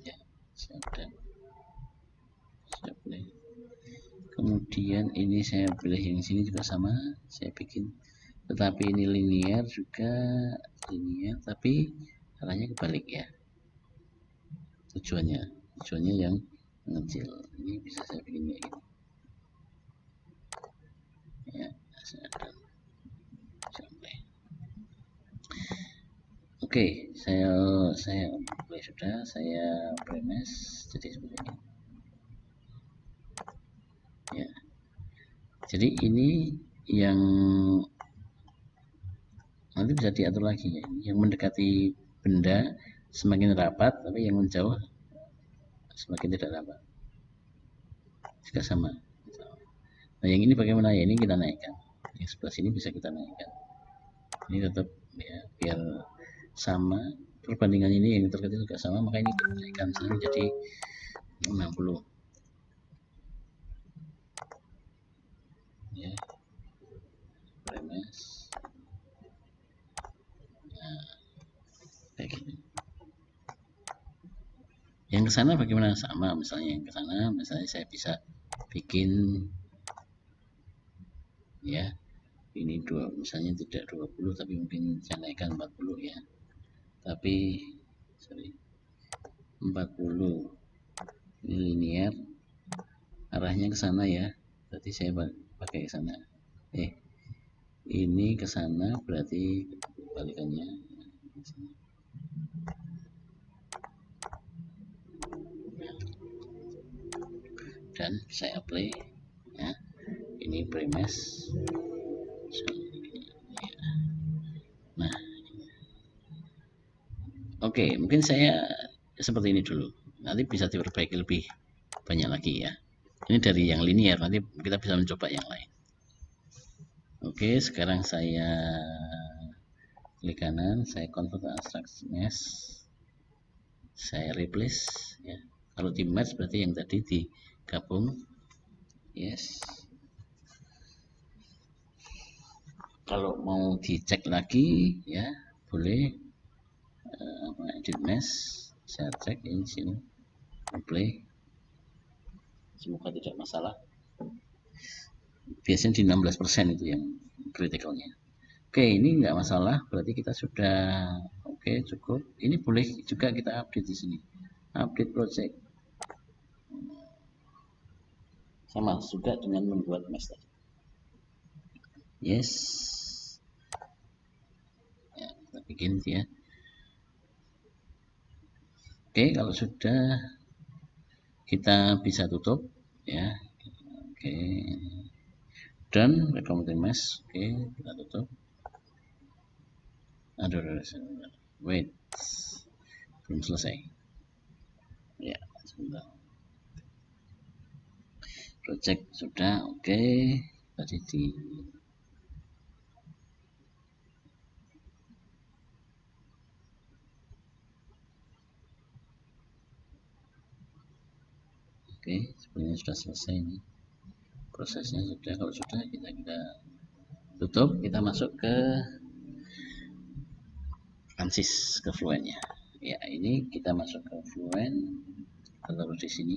ya, sudah play. Kemudian ini saya pilih yang sini juga sama, saya bikin, tetapi ini linear juga, linear tapi arahnya kebalik ya, tujuannya yang mengecil. Ini bisa saya bikin kayak gini ya, sampai. Oke, saya sudah saya premes jadi seperti ini ya. Jadi ini yang nanti bisa diatur lagi ya, yang mendekati benda semakin rapat, tapi yang menjauh semakin tidak rapat juga sama. Nah, yang ini bagaimana ya, ini kita naikkan, yang sebelah sini bisa kita naikkan, ini tetap ya biar sama perbandingan, ini yang terkecil juga sama, maka ini kita naikkan jadi 60 ya, premes. Nah, kayak gini. Yang ke sana bagaimana, sama, misalnya yang ke sana, misalnya saya bisa bikin ya, ini misalnya tidak 20 tapi mungkin saya naikkan 40 ya, tapi sorry 40, ini linear arahnya ke sana ya, berarti saya pakai ke sana, ini ke sana berarti kebalikannya. Dan saya apply ya, ini premes. Nah, oke, mungkin saya seperti ini dulu, nanti bisa diperbaiki lebih banyak lagi ya. Ini dari yang linear, nanti kita bisa mencoba yang lain. Oke, sekarang saya klik kanan, saya convert to abstract mesh, saya replace ya, Kalau di merge berarti yang tadi digabung. Yes. Kalau mau dicek lagi ya boleh edit mesh, saya cek ini sini, play. Semoga tidak masalah. Biasanya di 16% itu yang kritikalnya. Oke, ini enggak masalah, berarti kita sudah oke, cukup. Ini boleh juga kita update di sini. Update project. Sama juga dengan membuat mesh tadi. Yes. Ya, kita bikin ya. Oke, kalau sudah kita bisa tutup ya. Oke. Dan recommended mesh. Oke, kita tutup. Aduh, wait, belum selesai ya, sebentar. Project sudah oke. Tadi di oke, sebenarnya sudah selesai ini prosesnya. Sudah, kalau sudah kita tutup, kita masuk ke ANSYS, ke Fluentnya ya. Ini kita masuk ke Fluent, taruh di sini,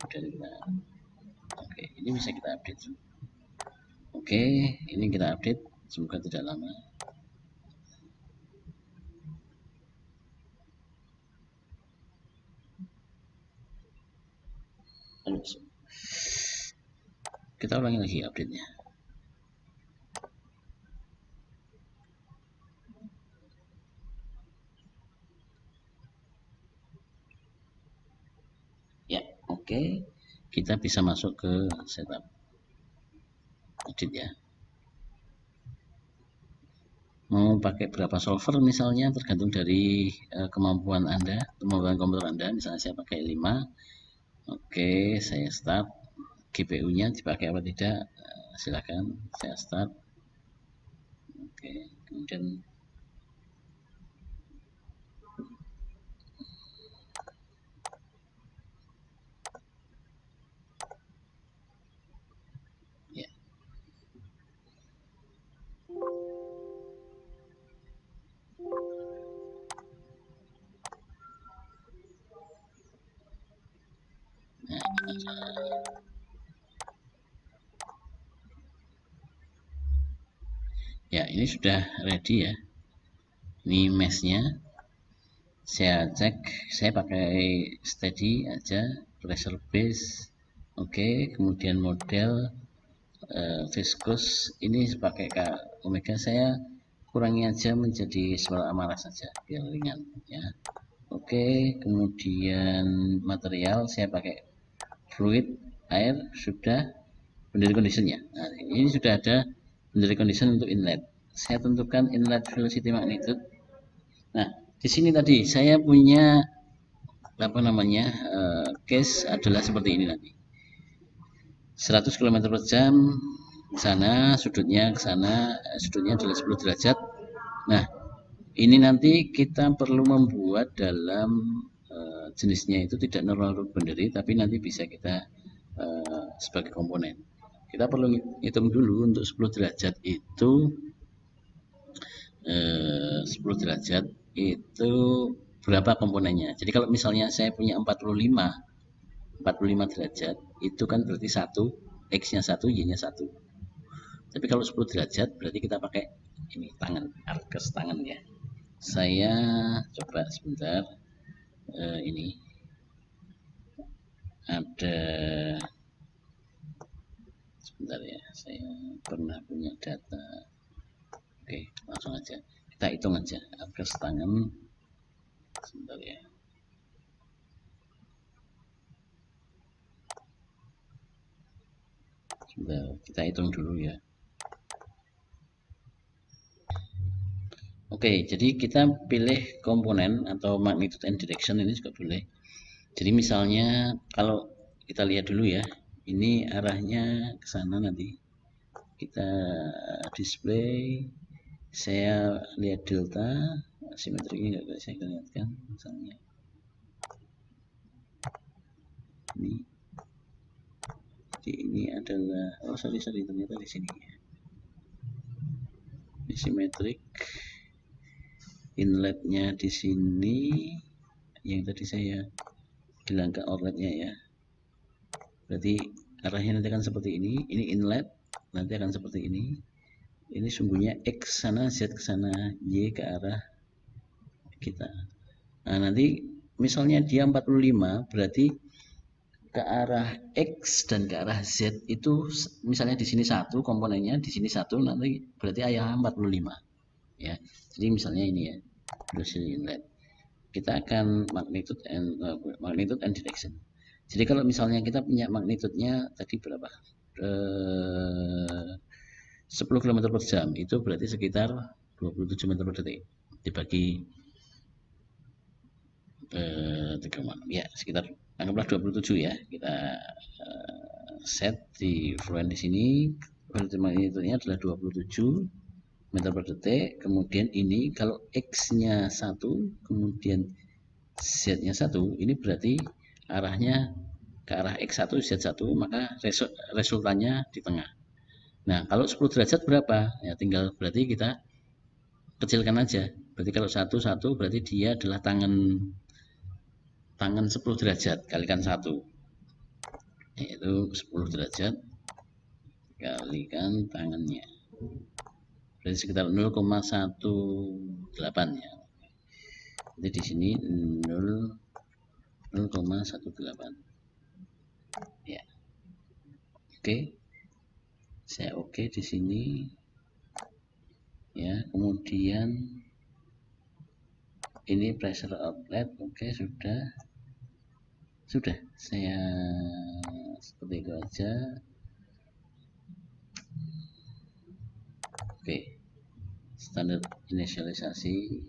kemudian kita oke, ini bisa kita update. Oke, ini kita update, semoga tidak lama. Kita ulangi lagi update-nya. Ya, oke. Kita bisa masuk ke setup edit ya. Mau pakai berapa solver misalnya, tergantung dari kemampuan Anda, kemampuan komputer Anda. Misalnya saya pakai 5. Oke, saya start. GPU-nya dipakai apa tidak? Silakan saya start. Oke, kemudian ya. Ya, ini sudah ready ya. Ini mesh-nya. Saya cek, saya pakai steady aja, pressure base. Oke, kemudian model viscous ini pakai omega, saya kurangi aja menjadi suara amarah saja biar ringan ya. Oke, kemudian material saya pakai fluid air, sudah. Boundary conditionnya, nah, ini sudah ada boundary condition untuk inlet. Saya tentukan inlet velocity magnitude. Nah, di sini tadi saya punya apa namanya case adalah seperti ini nanti, 100 km per jam ke sana, sudutnya ke sana, sudutnya adalah 10 derajat. Nah, ini nanti kita perlu membuat dalam jenisnya itu tidak normal root boundary, tapi nanti bisa kita sebagai komponen. Kita perlu hitung dulu untuk 10 derajat itu 10 derajat itu berapa komponennya. Jadi kalau misalnya saya punya 45 derajat, itu kan berarti 1, X-nya 1, Y-nya 1. Tapi kalau 10 derajat berarti kita pakai ini tangan, arcus tangan ya. Saya coba sebentar, ini ada, sebentar ya, saya pernah punya data. Oke, langsung aja kita hitung aja arcus tangan, sebentar ya. Sebentar, kita hitung dulu ya. Oke, jadi kita pilih komponen atau magnitude and direction, ini juga boleh. Jadi misalnya kalau kita lihat dulu ya, ini arahnya ke sana nanti. Kita display, saya lihat delta, simetrinya nggak saya lihatkan misalnya. ini. Jadi ini adalah sorry ternyata di sini ya. Ini simetrik, inletnya di sini yang tadi saya hilangkan outletnya ya. Berarti arahnya nanti akan seperti ini inlet, nanti akan seperti ini sumbunya X sana, Z ke sana, Y ke arah kita. Nah nanti misalnya dia 45, berarti ke arah X dan ke arah Z itu misalnya di sini satu komponennya, di sini satu, nanti berarti ayah 45 ya. Jadi misalnya ini ya, velocity inlet. Kita akan magnitude and direction. Jadi kalau misalnya kita punya magnitude-nya tadi berapa? 10 km per jam, itu berarti sekitar 27 meter per detik dibagi 3,6 ya, sekitar anggaplah 27 ya. Kita set di fluent di sini, magnitude-nya adalah 27 meter per detik. Kemudian ini kalau X-nya 1 kemudian Z-nya 1, ini berarti arahnya ke arah X1 Z1, maka resultannya di tengah. Nah kalau 10 derajat berapa ya, tinggal berarti kita kecilkan aja. Berarti kalau 1 berarti dia adalah tangan 10 derajat kalikan 1, yaitu 10 derajat kalikan tangannya, berarti sekitar 0,18 ya. Jadi di sini 0,18 ya. Oke, saya oke di sini ya. Kemudian ini pressure outlet, oke, sudah saya seperti itu aja. Oke, standar inisialisasi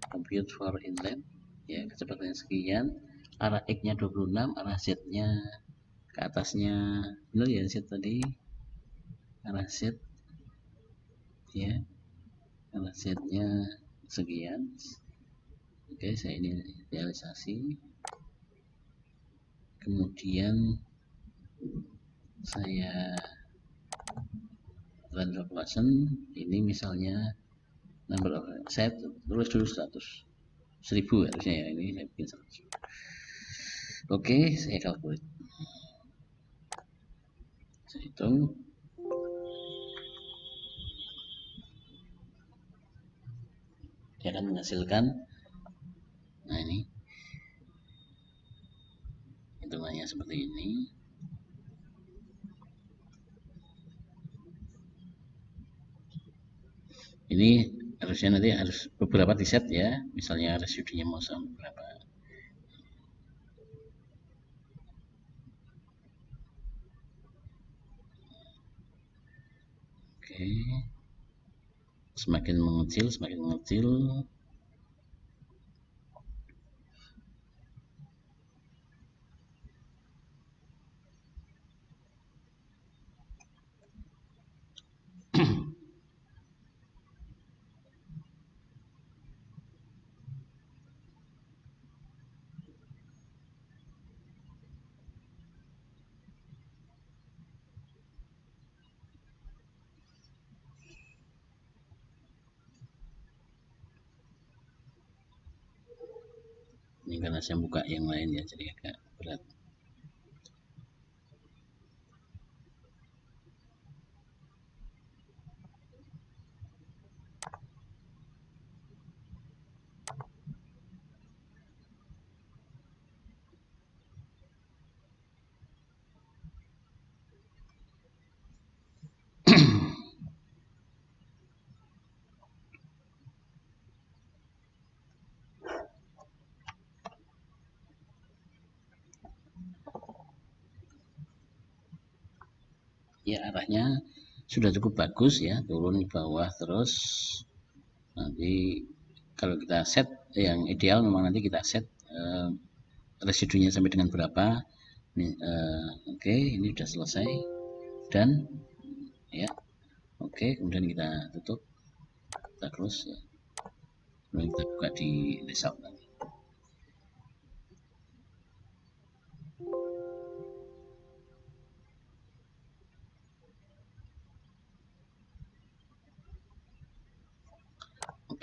compute for inlet ya, kecepatannya sekian, arah X nya 26, arah Z nya ke atasnya benar ya, Z tadi arah Z ya, arah Z nya sekian. Oke, saya ini realisasi, kemudian saya run calculation. Ini misalnya number of, saya tulis dulu 1000 harusnya ya, ini saya bikin 100. Oke, saya calculate, saya hitung. Dia akan menghasilkan, nah ini hitungannya seperti ini. Ini harusnya nanti harus beberapa di set ya, misalnya residunya mau sampai berapa. Oke, semakin mengecil ini karena saya buka yang lain ya, jadi agak berat. Ya, arahnya sudah cukup bagus ya, turun ke bawah terus. Nanti kalau kita set yang ideal, memang nanti kita set residunya sampai dengan berapa. Oke, ini sudah selesai dan ya, oke, kemudian kita tutup, kita close ya. Kemudian kita buka di result nanti.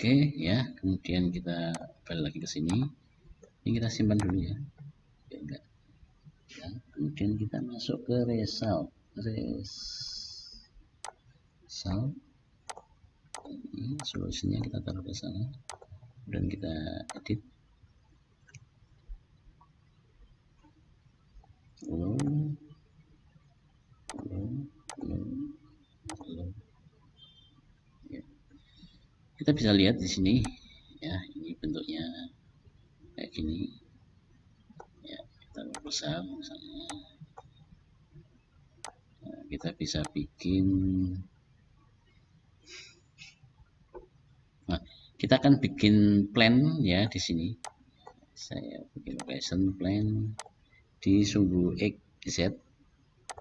Oke ya, kemudian kita balik lagi ke sini. Ini kita simpan dulu ya. Oke, enggak. Ya, kemudian kita masuk ke result. Ini solusinya kita taruh ke sana dan kita edit. Ya. Kita bisa lihat di sini ya, ini bentuknya kayak gini ya, kita besar misalnya. Nah, kita bisa bikin, nah kita akan bikin plan ya di sini. Saya bikin location plan di sumbu X Z,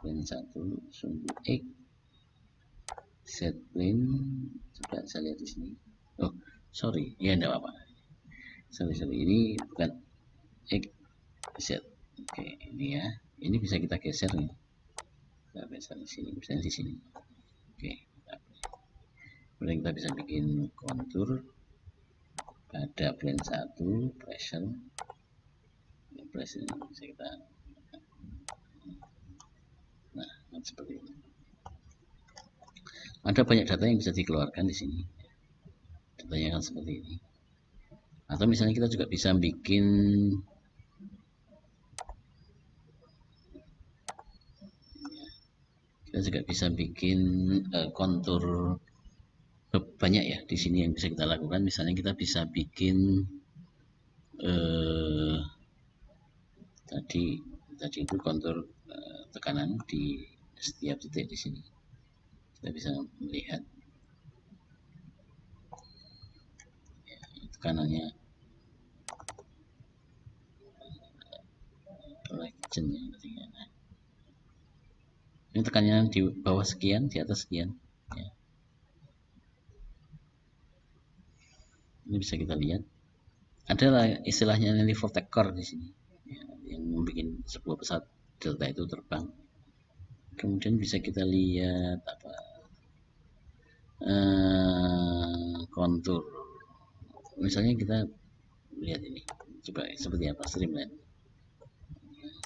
plan 1 sumbu X Z plane. Coba saya lihat di sini. Oh sorry ya, enggak apa-apa, sorry ini bukan X Z. Oke ini ya, ini bisa kita geser nih, kita geser di sini, misalnya di sini. Oke, kemudian kita bisa bikin kontur pada plane 1 pressure bisa kita, nah seperti ini. Ada banyak data yang bisa dikeluarkan di sini, datanya kan seperti ini. Atau misalnya kita juga bisa bikin kontur banyak ya di sini yang bisa kita lakukan. Misalnya kita bisa bikin tadi itu kontur tekanan di setiap titik di sini. Kita bisa melihat ya, tekanannya, ini tekanannya di bawah sekian, di atas sekian ya. Ini bisa kita lihat. Ada istilahnya nanti vortex core di sini ya, yang membuat sebuah pesawat Delta itu terbang. Kemudian bisa kita lihat apa, kontur. Misalnya kita lihat ini, coba seperti apa streamline,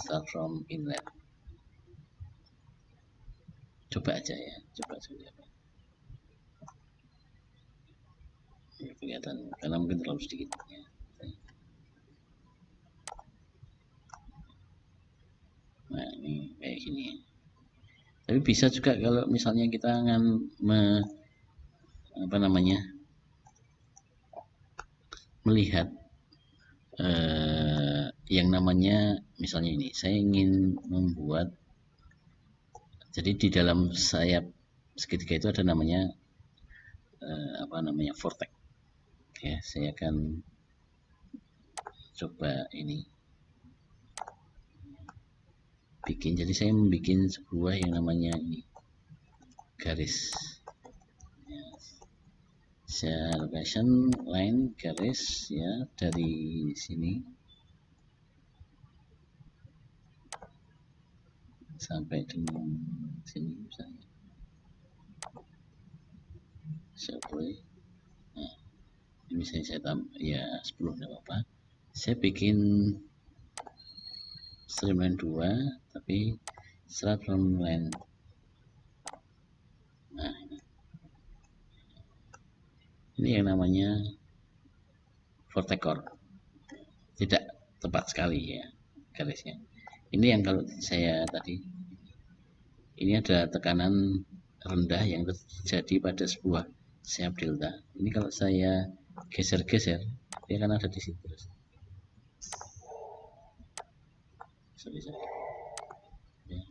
start from inlet. Coba aja ya, coba seperti apa. Ya, kelihatan karena mungkin terlalu sedikit ya. Nah ini kayak gini ya. Tapi bisa juga kalau misalnya kita akan melihat yang namanya, misalnya ini saya ingin membuat, jadi di dalam sayap segitiga itu ada namanya vortex ya. Saya akan coba ini bikin, jadi saya membuat sebuah yang namanya ini garis ya. Saya location line garis ya, dari sini sampai dengan sini misalnya saya boleh. Nah ini misalnya saya tambah ya 10, enggak apa-apa. Saya bikin streamline 2 tapi start from line. Nah ini yang namanya vortex core, tidak tepat sekali ya garisnya. Ini yang kalau saya tadi, ini ada tekanan rendah yang terjadi pada sebuah sayap delta. Ini kalau saya geser-geser, dia akan ada di situ. Sorry. Ya.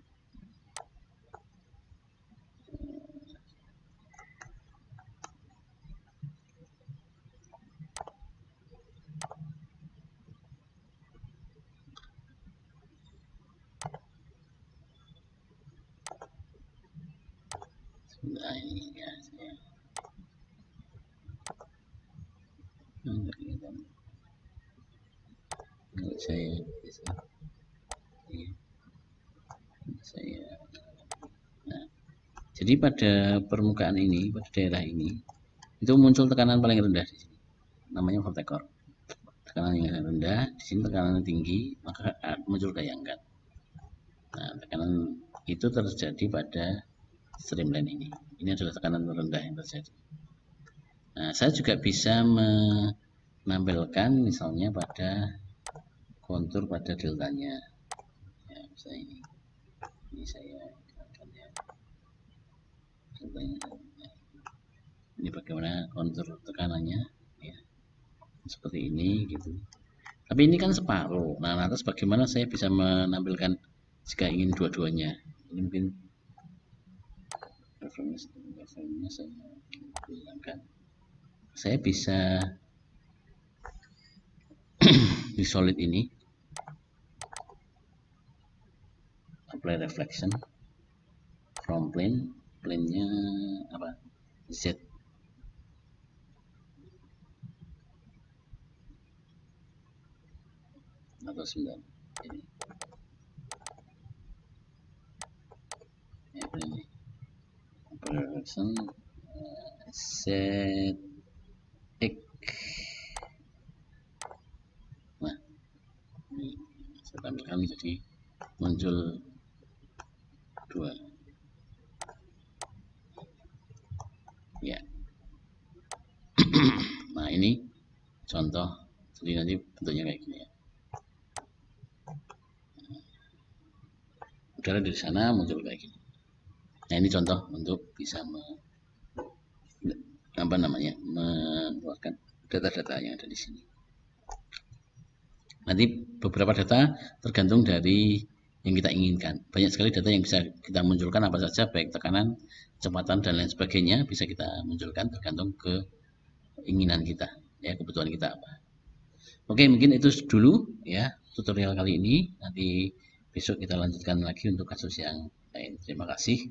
Nah ini ya, saya nah, jadi pada permukaan ini, pada daerah ini itu muncul tekanan paling rendah di sini. namanya overtaker. Tekanan yang rendah, di sini tekanan tinggi, maka muncul gaya angkat. Nah, tekanan itu terjadi pada streamline ini. Ini adalah tekanan rendah yang terjadi. Nah, saya juga bisa menampilkan misalnya pada kontur pada deltanya. Ya, misalnya ini saya akan ya. Deltanya. Ini bagaimana kontur tekanannya ya. Seperti ini gitu. Tapi ini kan separuh. Nah, lantas bagaimana saya bisa menampilkan jika ingin dua-duanya? Ini mungkin referensinya saya hilangkan. Saya bisa di solid ini apply reflection from plane, plane-nya apa? Z. Atau 9 ini. Ya, ini apply reflection Z X. Nah, ini saya tampilkan jadi muncul 2 ya. Nah, ini contoh, jadi nanti bentuknya kayak gini ya. Udara dari sana muncul kayak gini. Nah, ini contoh untuk bisa mengeluarkan data-data yang ada di sini. Nanti beberapa data tergantung dari yang kita inginkan. Banyak sekali data yang bisa kita munculkan apa saja, baik tekanan, kecepatan dan lain sebagainya bisa kita munculkan tergantung keinginan kita, ya kebutuhan kita apa. Oke, mungkin itu dulu ya tutorial kali ini. Nanti besok kita lanjutkan lagi untuk kasus yang lain. Terima kasih.